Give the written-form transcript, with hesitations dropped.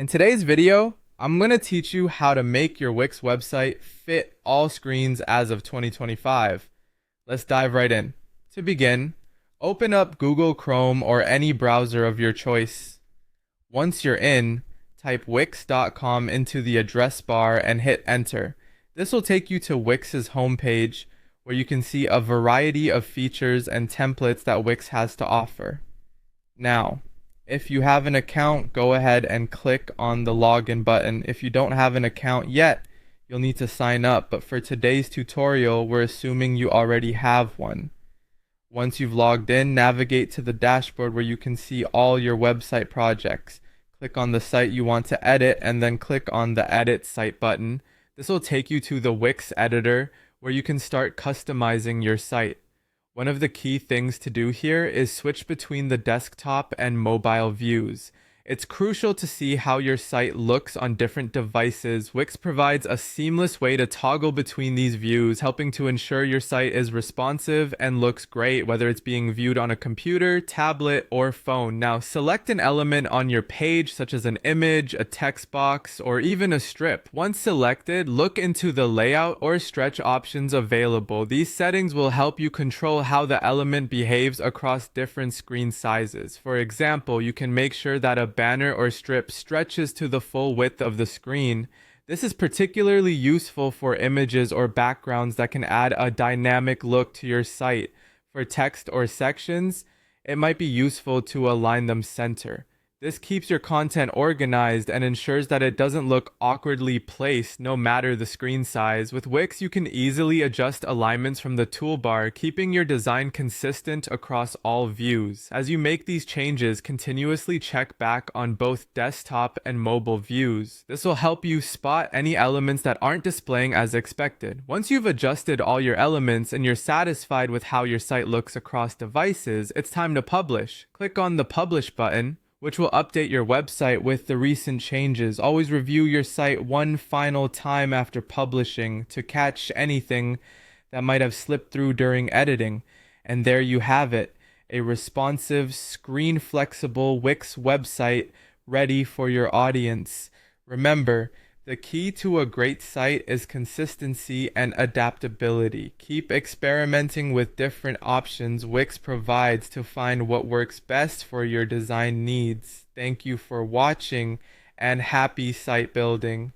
In today's video, I'm going to teach you how to make your Wix website fit all screens as of 2025. Let's dive right in. To begin, open up Google Chrome or any browser of your choice. Once you're in, type wix.com into the address bar and hit enter. This will take you to Wix's homepage where you can see a variety of features and templates that Wix has to offer. Now, if you have an account, go ahead and click on the login button. If you don't have an account yet, you'll need to sign up, but for today's tutorial, we're assuming you already have one. Once you've logged in, navigate to the dashboard where you can see all your website projects. Click on the site you want to edit and then click on the Edit Site button. This will take you to the Wix editor where you can start customizing your site. One of the key things to do here is switch between the desktop and mobile views. It's crucial to see how your site looks on different devices. Wix provides a seamless way to toggle between these views, helping to ensure your site is responsive and looks great, whether it's being viewed on a computer, tablet, or phone. Now, select an element on your page, such as an image, a text box, or even a strip. Once selected, look into the layout or stretch options available. These settings will help you control how the element behaves across different screen sizes. For example, you can make sure that a banner or strip stretches to the full width of the screen. This is particularly useful for images or backgrounds that can add a dynamic look to your site. For text or sections, it might be useful to align them center. This keeps your content organized and ensures that it doesn't look awkwardly placed no matter the screen size. With Wix, you can easily adjust alignments from the toolbar, keeping your design consistent across all views. As you make these changes, continuously check back on both desktop and mobile views. This will help you spot any elements that aren't displaying as expected. Once you've adjusted all your elements and you're satisfied with how your site looks across devices, it's time to publish. Click on the Publish button, which will update your website with the recent changes. Always review your site one final time after publishing to catch anything that might have slipped through during editing. And there you have it, a responsive, screen-flexible Wix website ready for your audience. Remember, the key to a great site is consistency and adaptability. Keep experimenting with different options Wix provides to find what works best for your design needs. Thank you for watching and happy site building.